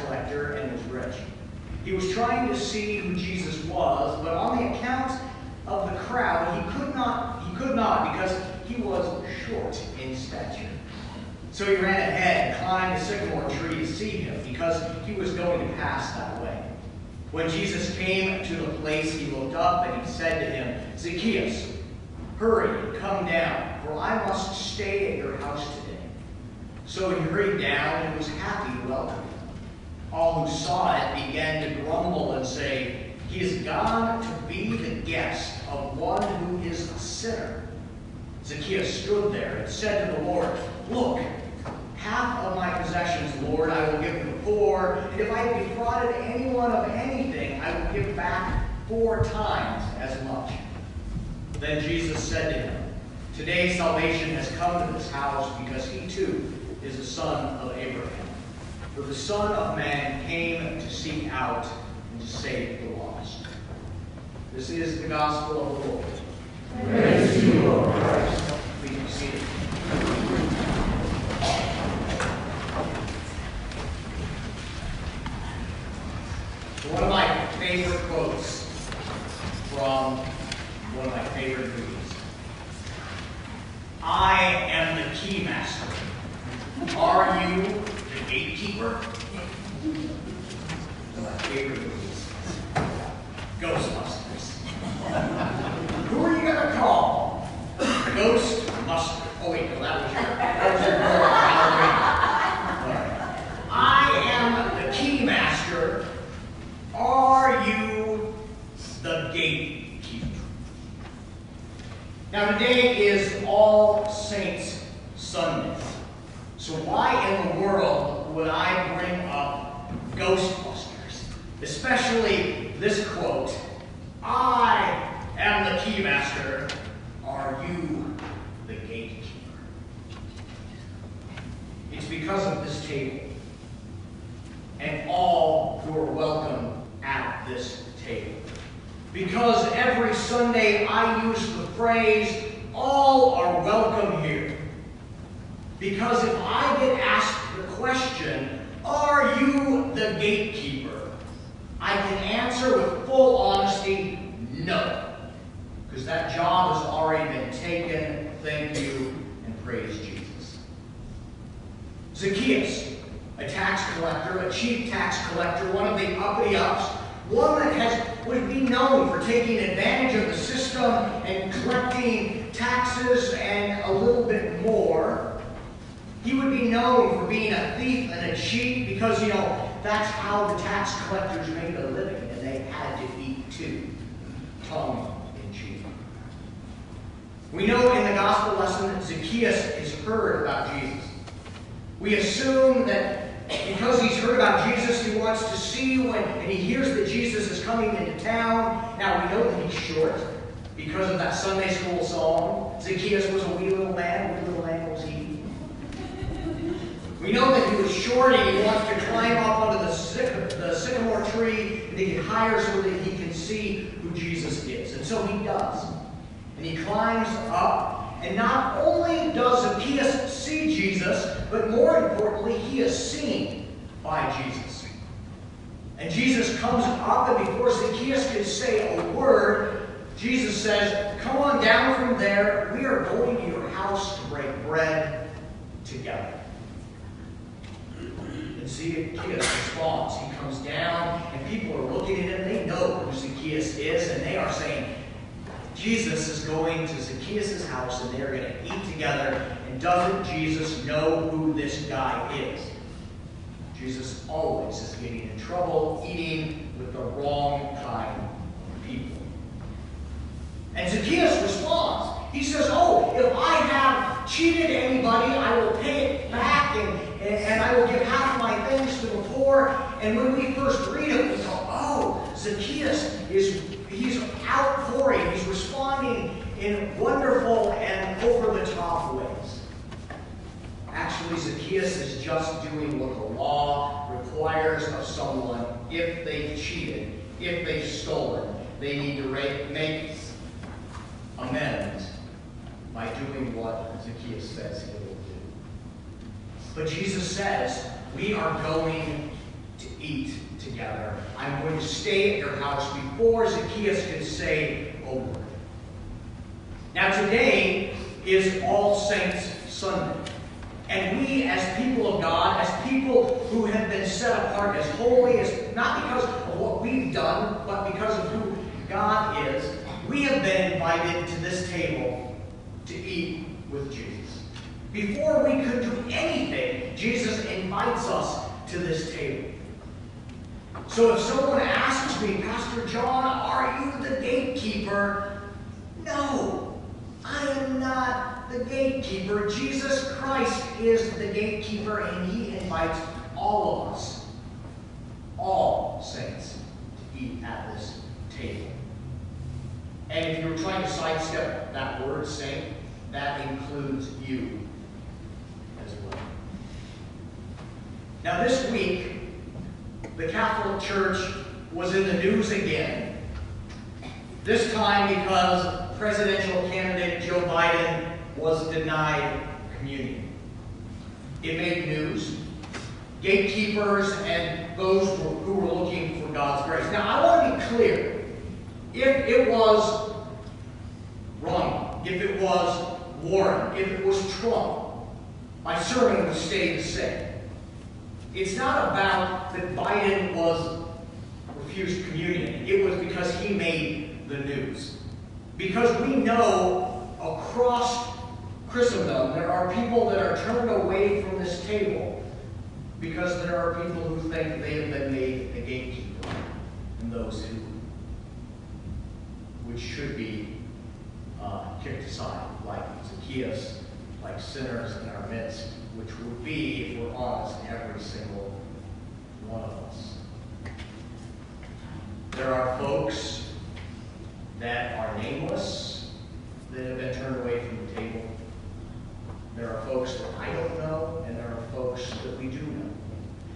collector and was rich. He was trying to see who Jesus was, but on the account of the crowd, he could not because he was short in stature. So he ran ahead and climbed a sycamore tree to see him, because he was going to pass that way. When Jesus came to the place, he looked up and he said to him, "Zacchaeus, hurry and come down, for I must stay at your house today." So he hurried down and was happy to welcome him. All who saw it began to grumble and say, "He is gone to be the guest of one who is a sinner." Zacchaeus stood there and said to the Lord, "Look, half of my possessions, Lord, I will give to the poor, and if I have defrauded anyone of anything, I will give back 4 times as much." Then Jesus said to him, "Today salvation has come to this house, because he too is a son of Abraham. For the Son of Man came to seek out and to save the lost." This is the gospel of the Lord. Praise to you, Lord Christ. Please be seated. One of my favorite quotes from one of my favorite movies. "I am the key master. Are you the gatekeeper?" One of my favorite movies. Ghostbusters. Who are you going to call? Ghostbusters. Oh wait, no, that was your girl, Halloween. "I am the key master. Are you the gatekeeper?" Now today is All Saints Sunday. So why in the world would I bring up Ghostbusters? Especially this quote, "I am the key master. Are you the gatekeeper?" It's because of this table and all who are welcome at this table. Because every Sunday I use the phrase, "all are welcome here." Because if I get asked the question, "Are you the gatekeeper?" I can answer with full honesty, no. Because that job has already been taken. Thank you, and praise Jesus. Zacchaeus, a tax collector, a chief tax collector, one of the uppity-ups, one that would be known for taking advantage of the system and collecting taxes and a little bit more. He would be known for being a thief and a cheat because, that's how the tax collectors made a living, and they had to eat too, tongue in cheek. We know in the gospel lesson that Zacchaeus has heard about Jesus. We assume that because he's heard about Jesus, he wants to see and he hears that Jesus is coming into town. Now, we know that he's short because of that Sunday school song. Zacchaeus was a wee little man was he. We know that he was short and he wants to climb up onto the sycamore tree and to get higher so that he can see who Jesus is. And so he does. And he climbs up, and not only does Zacchaeus see Jesus, but more importantly, he is seen by Jesus. And Jesus comes up, and before Zacchaeus can say a word, Jesus says, "Come on down from there. We are going to your house to break bread together." And Zacchaeus responds. He comes down, and people are looking at him. They know who Zacchaeus is, and they are saying, Jesus is going to Zacchaeus' house, and they're going to eat together. And doesn't Jesus know who this guy is? Jesus always is getting in trouble eating with the wrong kind of people. And Zacchaeus responds. He says, "Oh, if I have cheated anybody, I will pay it back, and I will give half of my things to the poor." And when we first read it, we go, "Oh, Zacchaeus he's outpouring. He's responding in wonderful and over-the-top ways." Actually, Zacchaeus is just doing what the law requires of someone. If they've cheated, if they've stolen, they need to make amends by doing what Zacchaeus says he will do. But Jesus says, we are going to stay at your house before Zacchaeus could say a word. Now today is All Saints Sunday. And we as people of God, as people who have been set apart as holy, as not because of what we've done, but because of who God is, we have been invited to this table to eat with Jesus. Before we could do anything, Jesus invites us to this table. So if someone asks me, Pastor John, are you the gatekeeper? No, I am not the gatekeeper. Jesus Christ is the gatekeeper, and he invites all of us, all saints, to eat at this table. And if you're trying to sidestep that word, saint, that includes you as well. Now this week, the Catholic Church was in the news again. This time because presidential candidate Joe Biden was denied communion. It made news. Gatekeepers and those who were looking for God's grace. Now I want to be clear. If it was Romney, if it was Warren, if it was Trump, my sermon would stay the same. It's not about that Biden refused communion. It was because he made the news. Because we know across Christendom there are people that are turned away from this table because there are people who think they have been made a gatekeeper, and those which should be kicked aside, like Zacchaeus, like sinners in our midst, which would be, if we're honest, every single one of us. There are folks that are nameless that have been turned away from the table. There are folks that I don't know, and there are folks that we do know.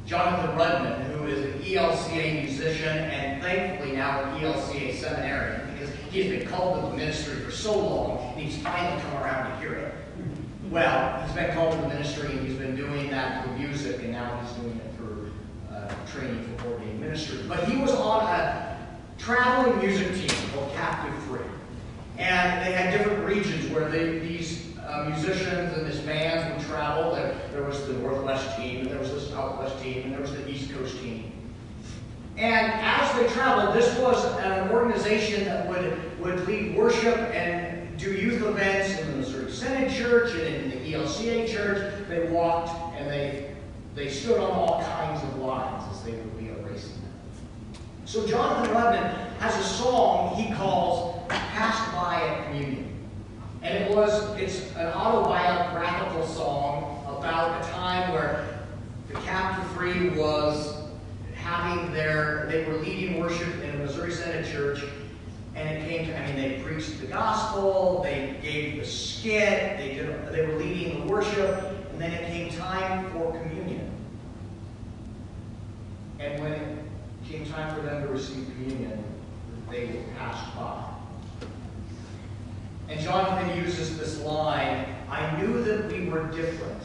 Jonathan Rudman, who is an ELCA musician and thankfully now an ELCA seminarian, because he's been called to the ministry for so long, and he's finally come around to hear it. Well, he's been called to the ministry, and he's been doing that through music, and now he's doing it through training for ordained ministry. But he was on a traveling music team called Captive Free. And they had different regions where these musicians and this band would travel. There was the Northwest team, and there was the Southwest team, and there was the East Coast team. And as they traveled, this was an organization that would lead worship and do youth events in the Missouri Synod Church and in the ELCA Church. They walked and they stood on all kinds of lines as they would be erasing them. So Jonathan Rudman has a song he calls Passed By at Communion. And it's an autobiographical song about a time where the Captive Free was they were leading worship in a Missouri Synod Church, and it came to, they preached the gospel, they gave the skit, they were leading the worship, and then it came time for communion. And when it came time for them to receive communion, they passed by. And Jonathan uses this line, I knew that we were different.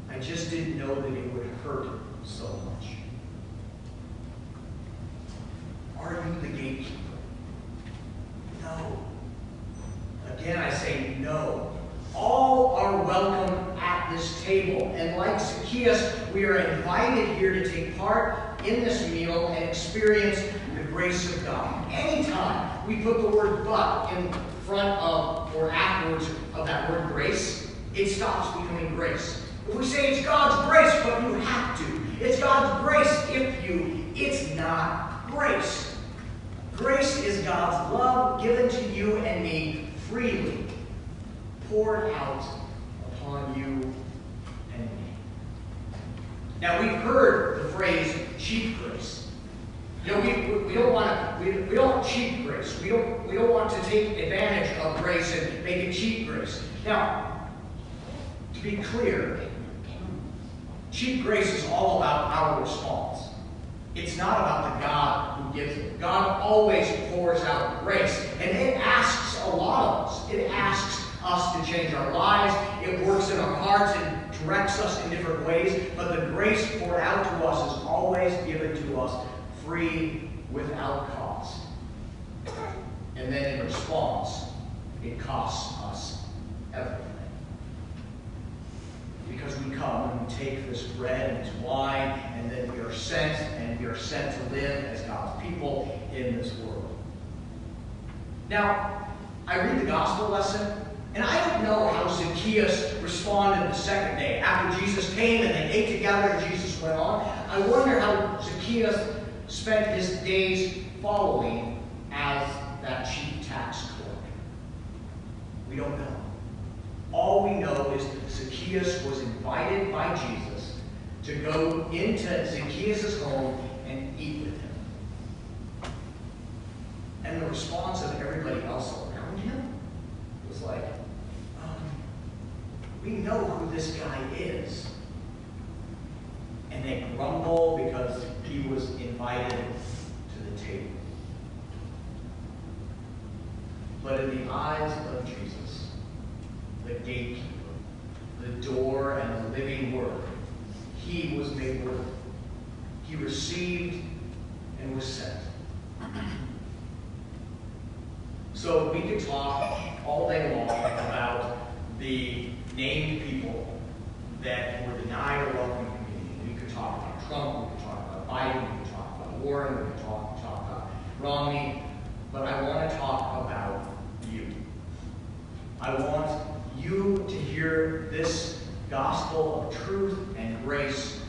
I just didn't know that it would hurt so much. Are you the gatekeeper? No. Again, I say no. All are welcome at this table. And like Zacchaeus, we are invited here to take part in this meal and experience the grace of God. Anytime we put the word but in front of or afterwards of that word grace, it stops becoming grace. If we say it's God's grace, but you have to, it's God's grace if you, it's not grace. Grace is God's love given to you and me freely, poured out upon you and me. Now we've heard the phrase cheap grace. We don't want cheap grace. We don't want to take advantage of grace and make it cheap grace. Now, to be clear, cheap grace is all about our response. It's not about the God who gives it. God always pours out grace. And it asks a lot of us. It asks us to change our lives. It works in our hearts and directs us in different ways. But the grace poured out to us is always given to us free without cost. And then in response, it costs us everything. Because we come and we take this bread and this wine, and then we are sent to live as God's people in this world. Now, I read the gospel lesson, and I don't know how Zacchaeus responded the second day. After Jesus came and they ate together and Jesus went on, I wonder how Zacchaeus spent his days following as that chief tax collector. We don't know. All we know is that Zacchaeus was invited by Jesus to go into Zacchaeus' home and eat with him. And the response of everybody else around him was like, we know who this guy is. And they grumble because he was invited to the table. But in the eyes of Jesus, the gatekeeper, the door and the living word, he was made worthy. He received and was sent. So we could talk all day long about the named people that were denied a welcome community. We could talk about Trump, we could talk about Biden, we could talk about Warren, we could talk about Romney, but I want to talk about you. I want you to hear this gospel of truth and grace.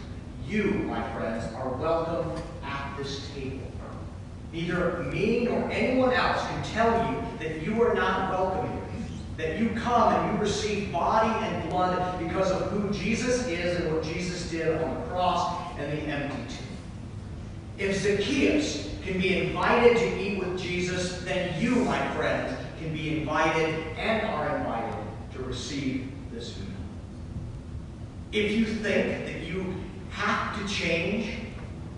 You, my friends, are welcome at this table. Neither me nor anyone else can tell you that you are not welcome here. That you come and you receive body and blood because of who Jesus is and what Jesus did on the cross and the empty tomb. If Zacchaeus can be invited to eat with Jesus, then you, my friends, can be invited and are invited to receive this meal. If you think that you have to change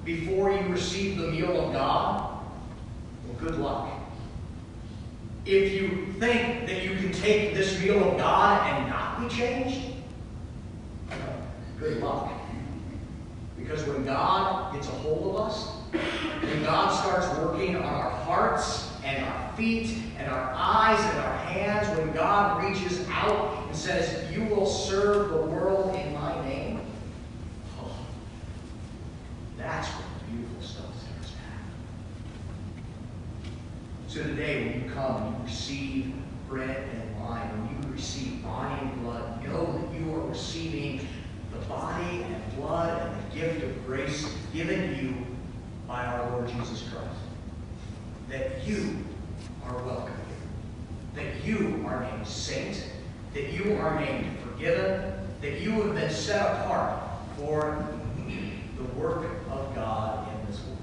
before you receive the meal of God, well, good luck. If you think that you can take this meal of God and not be changed, good luck. Because when God gets a hold of us, when God starts working on our hearts and our feet and our eyes and our hands, when God reaches out and says, you will serve the world in my name, that's when the beautiful stuff starts to happen. So today, when you come and you receive bread and wine, when you receive body and blood, know that you are receiving the body and blood and the gift of grace given you by our Lord Jesus Christ. That you are welcome here. That you are named saint. That you are named forgiven. That you have been set apart for the work of God in this world.